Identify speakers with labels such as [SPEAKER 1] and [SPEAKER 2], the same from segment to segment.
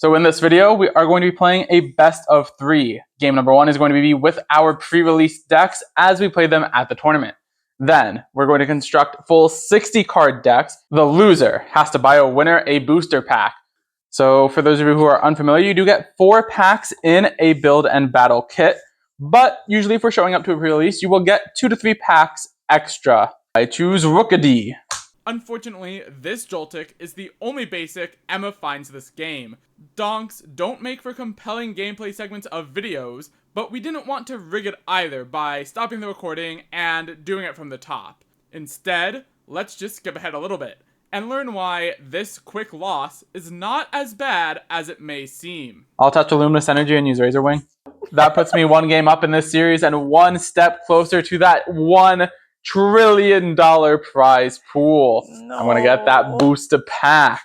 [SPEAKER 1] So in this video, we are going to be playing a best of 3. Game number 1 is going to be with our pre-release decks as we play them at the tournament. Then, we're going to construct full 60 card decks. The loser has to buy a winner a booster pack. So for those of you who are unfamiliar, you do get 4 packs in a build and battle kit. But usually if we're showing up to a pre-release, you will get 2 to 3 packs extra. I choose Rookedy.
[SPEAKER 2] Unfortunately, this Joltik is the only basic Emma finds this game. Donks don't make for compelling gameplay segments of videos, but we didn't want to rig it either by stopping the recording and doing it from the top. Instead, let's just skip ahead a little bit and learn why this quick loss is not as bad as it may seem.
[SPEAKER 1] I'll touch a Luminous Energy and use Razor Wing. That puts me 1 game up in this series and 1 step closer to that $1 trillion prize pool.
[SPEAKER 3] No.
[SPEAKER 1] I'm going to get that booster pack.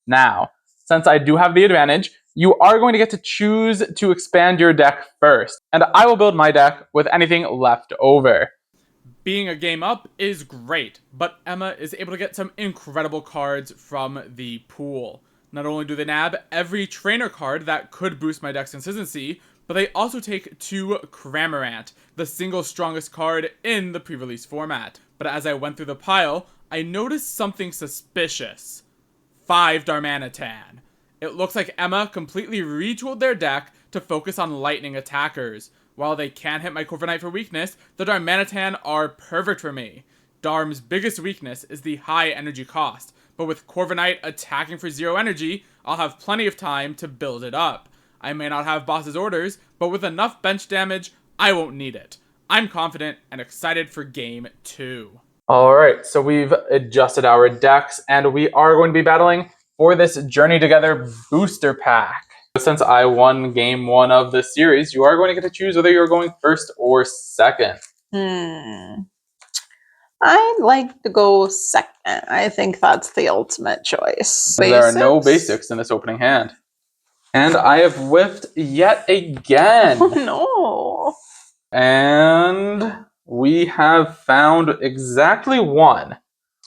[SPEAKER 1] Now, since I do have the advantage, you are going to get to choose to expand your deck first. And I will build my deck with anything left over.
[SPEAKER 2] Being a game up is great, but Emma is able to get some incredible cards from the pool. Not only do they nab every trainer card that could boost my deck's consistency, but they also take 2 Cramorant, the single strongest card in the pre-release format. But as I went through the pile, I noticed something suspicious. 5 Darmanitan. It looks like Emma completely retooled their deck to focus on lightning attackers. While they can hit my Corviknight for weakness, the Darmanitan are perfect for me. Darm's biggest weakness is the high energy cost, but with Corviknight attacking for 0 energy, I'll have plenty of time to build it up. I may not have boss's orders, but with enough bench damage, I won't need it. I'm confident and excited for game 2.
[SPEAKER 1] Alright, so we've adjusted our decks, and we are going to be battling for this Journey Together booster pack. Since I won game 1 of this series, you are going to get to choose whether you're going first or second.
[SPEAKER 3] I'd like to go second. I think that's the ultimate choice.
[SPEAKER 1] There are no basics in this opening hand. And I have whiffed yet again.
[SPEAKER 3] Oh, no.
[SPEAKER 1] And we have found exactly 1.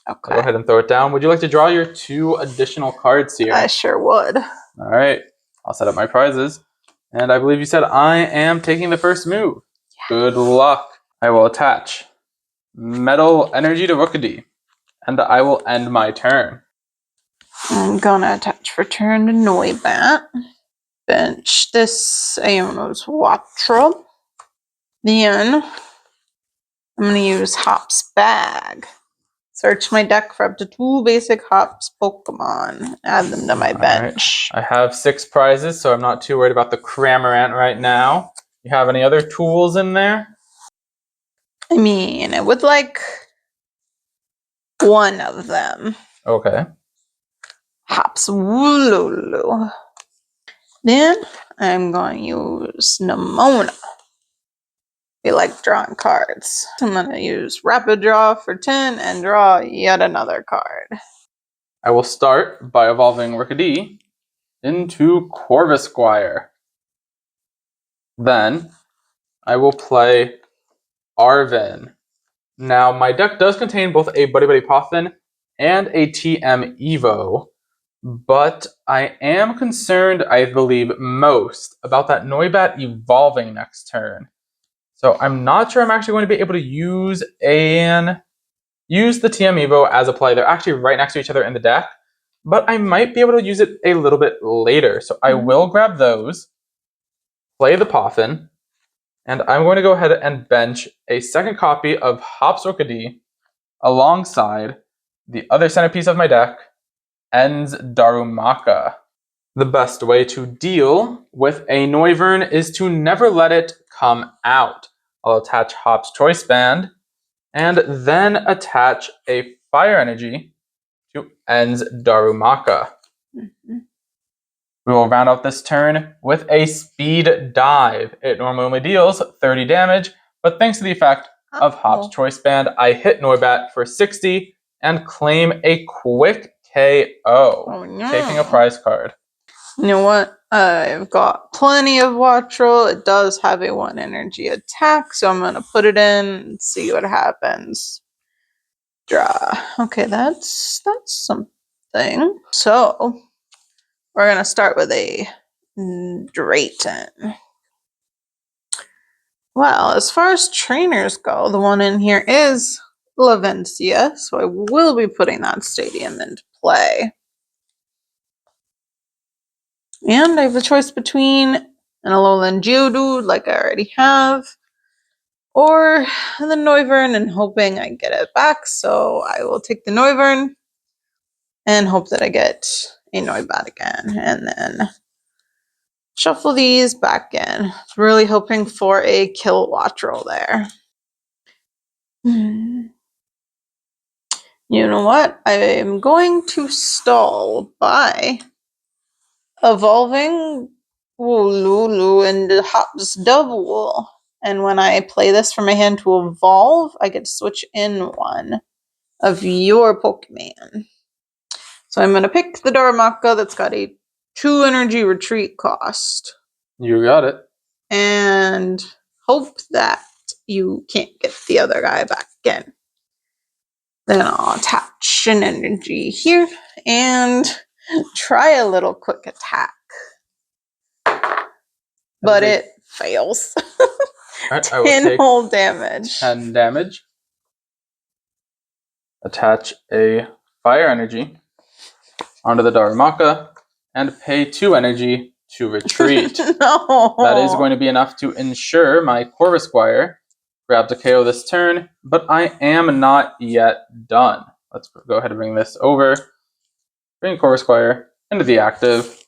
[SPEAKER 3] Okay.
[SPEAKER 1] Go ahead and throw it down. Would you like to draw your 2 additional cards here?
[SPEAKER 3] I sure would.
[SPEAKER 1] All right. I'll set up my prizes. And I believe you said I am taking the first move. Yeah. Good luck. I will attach Metal Energy to Rookedy. And I will end my turn.
[SPEAKER 3] I'm gonna attach for turn to Noibat. Bench this Aeonos Wattrel. Then I'm gonna use Hop's Bag. Search my deck for up to 2 basic Hops Pokemon. Add them to my bench.
[SPEAKER 1] Right. I have 6 prizes, so I'm not too worried about the Cramorant right now. You have any other tools in there?
[SPEAKER 3] I mean, I would like 1 of them.
[SPEAKER 1] Okay.
[SPEAKER 3] Hops Wooloo. Then I'm going to use Nemona. We like drawing cards. I'm going to use Rapid Draw for 10 and draw yet another card.
[SPEAKER 1] I will start by evolving Rookedy into Corvisquire. Then I will play Arven. Now my deck does contain both a Buddy Buddy Poffin and a TM Evo, but I am concerned, I believe, most about that Noibat evolving next turn. So I'm not sure I'm actually going to be able to use the TM Evo as a play. They're actually right next to each other in the deck, but I might be able to use it a little bit later. So I will grab those, play the Poffin, and I'm going to go ahead and bench a second copy of Hop's Rookedy alongside the other centerpiece of my deck, En's Darumaka. The best way to deal with a Noivern is to never let it come out. I'll attach Hop's Choice Band, and then attach a Fire Energy to En's Darumaka. We will round out this turn with a Speed Dive. It normally only deals 30 damage, but thanks to the effect of Hop's Choice Band, I hit Noibat for 60 and claim a quick KO, taking a prize card.
[SPEAKER 3] You know what? I've got plenty of Wattrel. It does have a 1 energy attack, so I'm going to put it in and see what happens. Draw. Okay, that's something. So we're going to start with a Drayton. Well, as far as trainers go, the one in here is Lavencia, so I will be putting that stadium into play. And I have a choice between an Alolan Geodude, like I already have, or the Noivern, and hoping I get it back. So I will take the Noivern and hope that I get a Noibat again, and then shuffle these back in. Really hoping for a Kilowattrel there. You know what? I am going to stall by evolving Wooloo into Hops Double. And when I play this for my hand to evolve, I get to switch in one of your Pokemon. So I'm going to pick the Darumaka that's got a 2 energy retreat cost.
[SPEAKER 1] You got it.
[SPEAKER 3] And hope that you can't get the other guy back again. Then I'll attach an energy here and try a little quick attack. But it fails.
[SPEAKER 1] Alright, I will
[SPEAKER 3] 10
[SPEAKER 1] take
[SPEAKER 3] whole damage.
[SPEAKER 1] 10 damage. Attach a fire energy onto the Darumaka and pay 2 energy to retreat.
[SPEAKER 3] No.
[SPEAKER 1] That is going to be enough to ensure my Corvisquire grabs a KO this turn, but I am not yet done. Let's go ahead and bring this over. Bring Corvisquire into the active.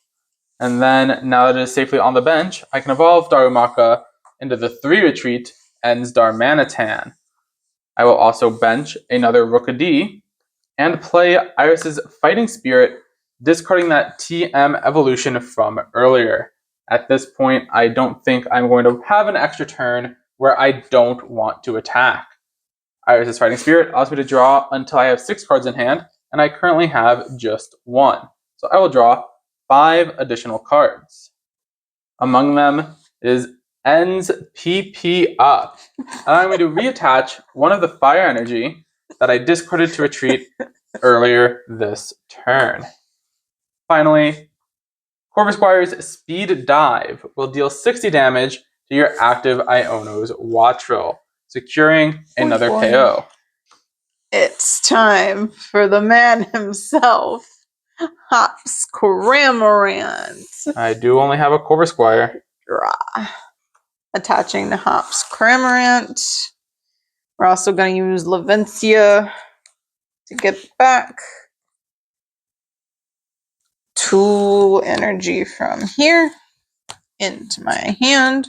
[SPEAKER 1] And then, now that it is safely on the bench, I can evolve Darumaka into the 3 retreat, ends Darmanitan. I will also bench another Rookidee and play Iris's Fighting Spirit, discarding that TM evolution from earlier. At this point, I don't think I'm going to have an extra turn where I don't want to attack. Iris's Fighting Spirit allows me to draw until I have 6 cards in hand, and I currently have just 1. So I will draw 5 additional cards. Among them is Ends PP Up. And I'm going to reattach one of the fire energy that I discarded to retreat earlier this turn. Finally, Corvisquire's Speed Dive will deal 60 damage to your active Iono's Wattrel, securing another KO.
[SPEAKER 3] It's time for the man himself, Hops Cramorant.
[SPEAKER 1] I do only have a Corvisquire.
[SPEAKER 3] Draw. Attaching to Hops Cramorant. We're also going to use Lavencia to get back 2 energy from here into my hand.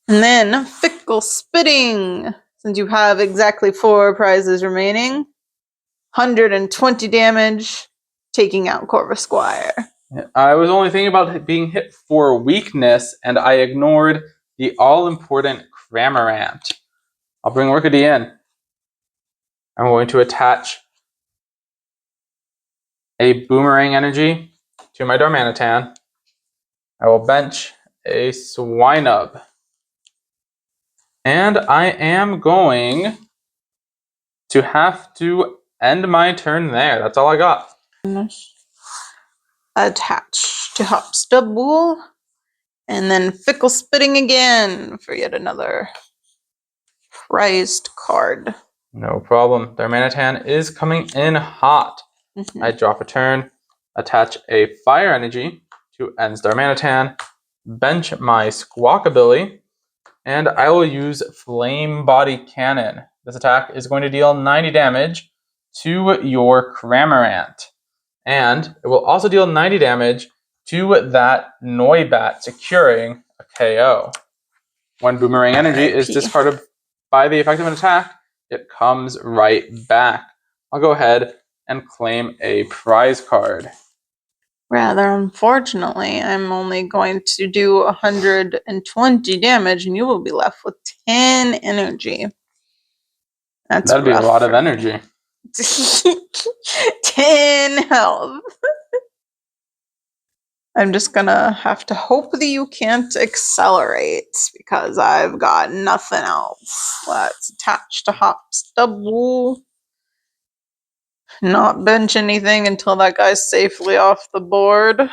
[SPEAKER 3] And then Fickle Spitting. Since you have exactly 4 prizes remaining, 120 damage, taking out Corvisquire.
[SPEAKER 1] I was only thinking about being hit for weakness, and I ignored the all-important Cramorant. I'll bring Rookidee in. I'm going to attach a Boomerang energy to my Darmanitan. I will bench a Swinub. And I am going to have to end my turn there. That's all I got.
[SPEAKER 3] Attach to Hops Double. And then Fickle Spitting again for yet another prized card.
[SPEAKER 1] No problem. Darmanitan is coming in hot. I drop a turn, attach a fire energy to Ends Darmanitan, bench my Squawkabilly, and I will use Flame Body Cannon. This attack is going to deal 90 damage to your Cramorant. And it will also deal 90 damage to that Noibat, securing a KO. When Boomerang Energy is discarded by the effect of an attack, it comes right back. I'll go ahead and claim a prize card.
[SPEAKER 3] Rather unfortunately, I'm only going to do 120 damage, and you will be left with 10 energy.
[SPEAKER 1] That'd be a lot of energy.
[SPEAKER 3] 10 health. I'm just gonna have to hope that you can't accelerate, because I've got nothing else. Let's attach to Hops Double. Not bench anything until that guy's safely off the board.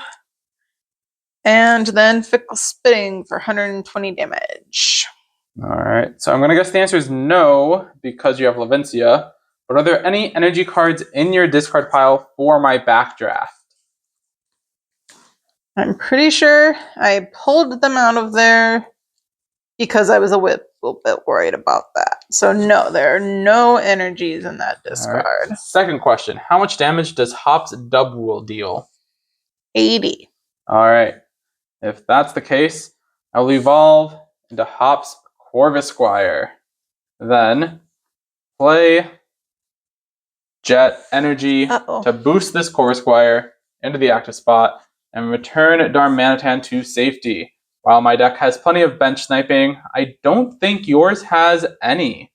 [SPEAKER 3] And then Fickle Spitting for 120 damage.
[SPEAKER 1] All right. So I'm going to guess the answer is no because you have Levincia. But are there any energy cards in your discard pile for my backdraft?
[SPEAKER 3] I'm pretty sure I pulled them out of there because I was a little bit worried about that. So no, there are no energies in that discard.
[SPEAKER 1] Right. Second question. How much damage does Hop's Dubwool deal?
[SPEAKER 3] 80.
[SPEAKER 1] All right. If that's the case, I will evolve into Hop's Corvisquire. Then play Jet Energy to boost this Corvisquire into the active spot and return Darmanitan to safety. While my deck has plenty of bench sniping, I don't think yours has any.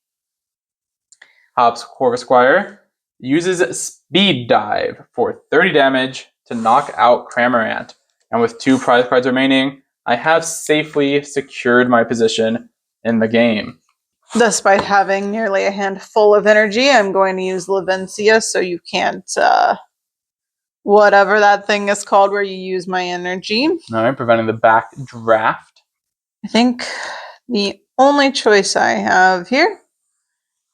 [SPEAKER 1] Hop's Corvisquire uses Speed Dive for 30 damage to knock out Cramorant. And with 2 prize cards remaining, I have safely secured my position in the game.
[SPEAKER 3] Despite having nearly a handful of energy, I'm going to use Levincia so you can't, whatever that thing is called where you use my energy.
[SPEAKER 1] All right, preventing the back draft.
[SPEAKER 3] I think the only choice I have here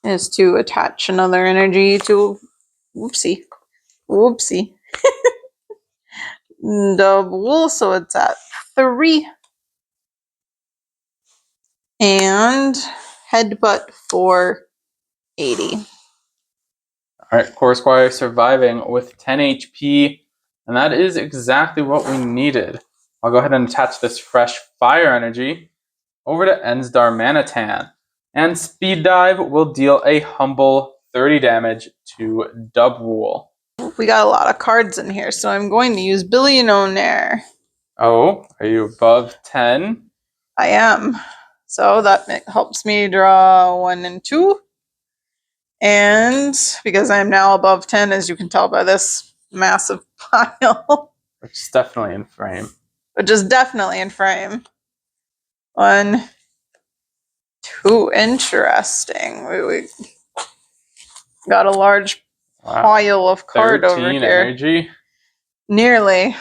[SPEAKER 3] is to attach another energy to, whoopsie, double, so it's at 3. And Headbutt for 80.
[SPEAKER 1] All right, Corvisquire surviving with 10 HP, and that is exactly what we needed. I'll go ahead and attach this fresh fire energy over to Ends Darmanitan. And Speed Dive will deal a humble 30 damage to Dubwool.
[SPEAKER 3] We got a lot of cards in here, so I'm going to use Billionaire.
[SPEAKER 1] Oh, are you above 10?
[SPEAKER 3] I am. So that helps me draw 1 and 2. And because I'm now above 10, as you can tell by this massive pile.
[SPEAKER 1] Which is definitely in frame.
[SPEAKER 3] Which is definitely in frame. 1, 2, interesting. We got a large pile of card over here.
[SPEAKER 1] Energy.
[SPEAKER 3] Nearly.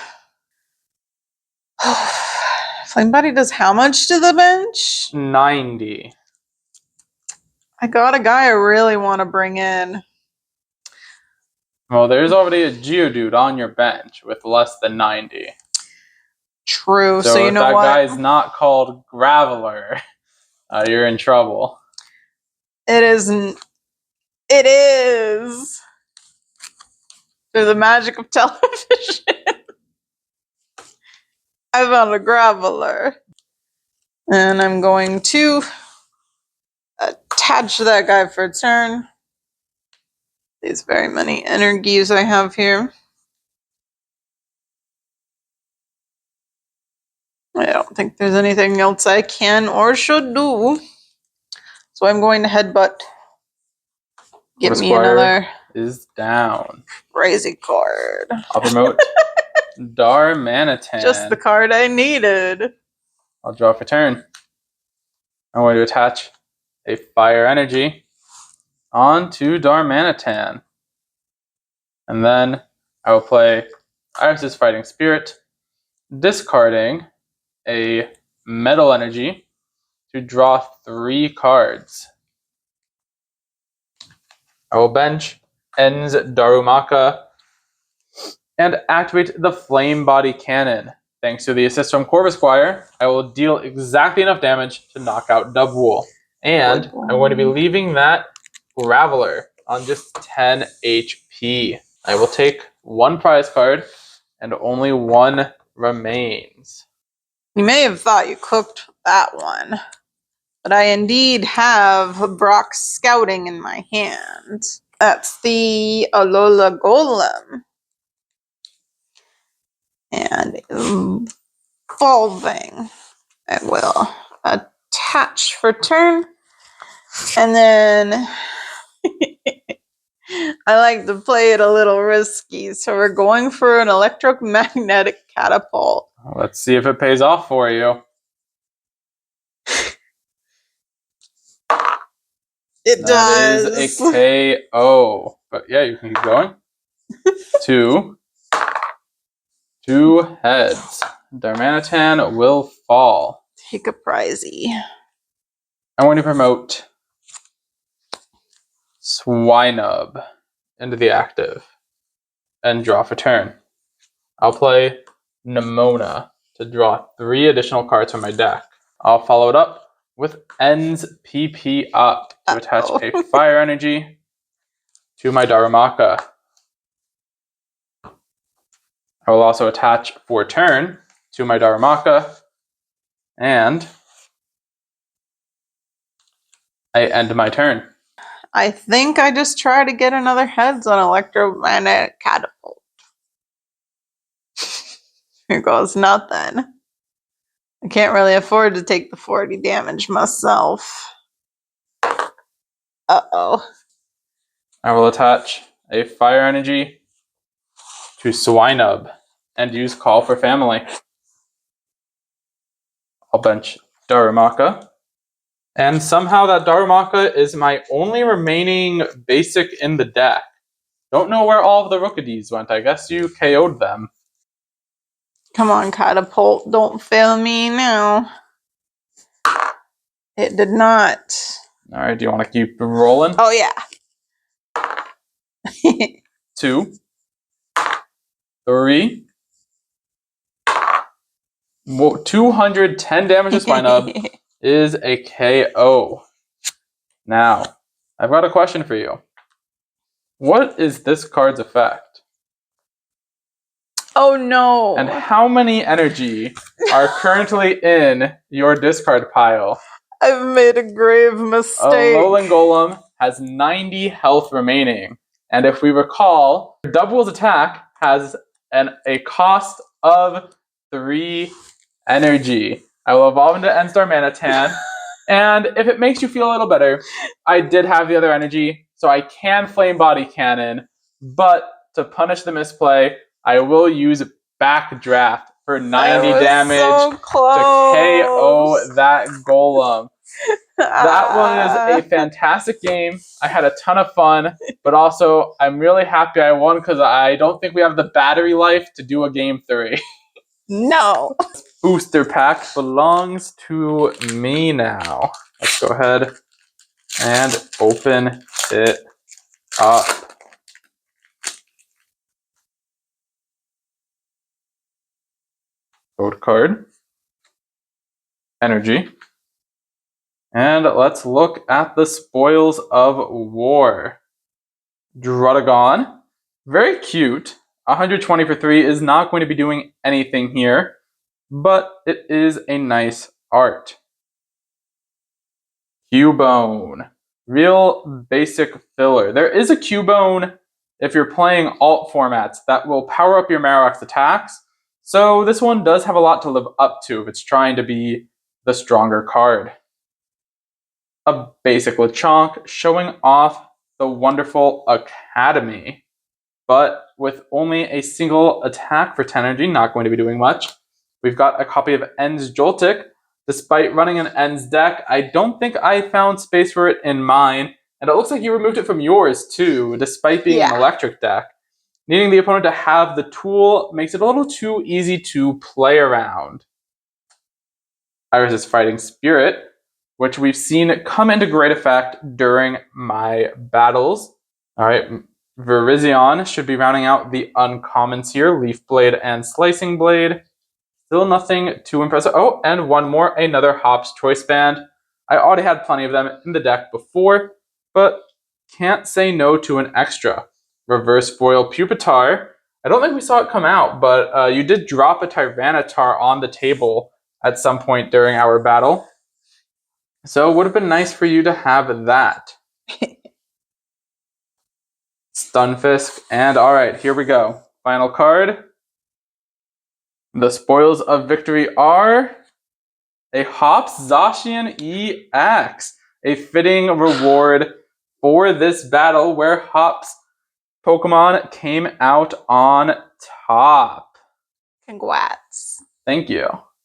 [SPEAKER 3] Flame Body does how much to the bench?
[SPEAKER 1] 90.
[SPEAKER 3] I got a guy I really want to bring in.
[SPEAKER 1] Well, there's already a Geodude on your bench with less than 90.
[SPEAKER 3] True, so you know
[SPEAKER 1] if
[SPEAKER 3] what?
[SPEAKER 1] that guy's not called Graveler, you're in trouble.
[SPEAKER 3] It isn't. It is. Through the magic of television. I found a Graveler. And I'm going to attach that guy for a turn. These very many energies I have here. I don't think there's anything else I can or should do. So I'm going to Headbutt. Get me another
[SPEAKER 1] is down.
[SPEAKER 3] crazy card.
[SPEAKER 1] I'll promote Darmanitan.
[SPEAKER 3] Just the card I needed.
[SPEAKER 1] I'll draw for turn. I'm going to attach a fire energy onto Darmanitan. And then I will play Iris' Fighting Spirit, discarding a metal energy to draw 3 cards. I will bench Ends Darumaka and activate the Flame Body Cannon. Thanks to the assist from Corvisquire, I will deal exactly enough damage to knock out Dubwool. And I'm going to be leaving that Graveler on just 10 HP. I will take 1 prize card, and only 1 remains.
[SPEAKER 3] You may have thought you cooked that one, but I indeed have Brock's Scouting in my hand. That's the Alola Golem. And evolving, I will attach for turn. And then I like to play it a little risky, so we're going for an electromagnetic catapult.
[SPEAKER 1] Let's see if it pays off for you.
[SPEAKER 3] It
[SPEAKER 1] does.
[SPEAKER 3] does.
[SPEAKER 1] That is a KO. But yeah, you can keep going. 2 heads. Darmanitan will fall.
[SPEAKER 3] Take a prizey.
[SPEAKER 1] I'm going to promote Swinub into the active and draw for turn. I'll play Nemona to draw 3 additional cards from my deck. I'll follow it up with Ends PP Up to attach a Fire Energy to my Darumaka. I will also attach for turn to my Darumaka, and I end my turn.
[SPEAKER 3] I think I just try to get another heads on electromagnetic catapult. Here goes nothing. I can't really afford to take the 40 damage myself. Uh-oh.
[SPEAKER 1] I will attach a Fire Energy to Swinub and use Call for Family. I'll bench Darumaka. And somehow that Darumaka is my only remaining basic in the deck. Don't know where all of the Rookadies went. I guess you KO'd them.
[SPEAKER 3] Come on, catapult. Don't fail me now. It did not.
[SPEAKER 1] Alright, do you want to keep rolling?
[SPEAKER 3] Oh, yeah.
[SPEAKER 1] 2, 3. 210 damage to Swinub is a KO. Now, I've got a question for you. What is this card's effect?
[SPEAKER 3] Oh, no.
[SPEAKER 1] And how many energy are currently in your discard pile?
[SPEAKER 3] I've made a grave mistake.
[SPEAKER 1] Alolan Golem has 90 health remaining. And if we recall, Double's attack has a cost of 3 energy. I will evolve into Enstar Manitan. And if it makes you feel a little better, I did have the other energy, so I can Flame Body Cannon. But to punish the misplay, I will use Backdraft for 90 damage
[SPEAKER 3] so
[SPEAKER 1] to KO that Golem. That was a fantastic game. I had a ton of fun, but also I'm really happy I won because I don't think we have the battery life to do a game 3.
[SPEAKER 3] No.
[SPEAKER 1] Booster pack belongs to me now. Let's go ahead and open it up. Code card. Energy. And let's look at the Spoils of War. Drudagon. Very cute. 120 for 3 is not going to be doing anything here, but it is a nice art. Cubone. Real basic filler. There is a Cubone if you're playing alt formats that will power up your Marowak's attacks, so this one does have a lot to live up to if it's trying to be the stronger card. A basic Lechonk showing off the wonderful Academy, but with only a single attack for 10 energy, not going to be doing much. We've got a copy of Ends Joltik. Despite running an Ends deck, I don't think I found space for it in mine, and it looks like you removed it from yours too, despite being an electric deck. Needing the opponent to have the tool makes it a little too easy to play around. Iris' Fighting Spirit, which we've seen come into great effect during my battles. Alright, Virizion should be rounding out the uncommons here. Leaf Blade and Slicing Blade. Still nothing too impressive. Oh, and one more, another Hop's Choice Band. I already had plenty of them in the deck before, but can't say no to an extra. Reverse Foil Pupitar. I don't think we saw it come out, but you did drop a Tyranitar on the table at some point during our battle. So it would have been nice for you to have that. Stunfisk, and alright, here we go. Final card. The spoils of victory are a Hops Zacian EX. A fitting reward for this battle where Hops Pokemon came out on top.
[SPEAKER 3] Congrats.
[SPEAKER 1] Thank you.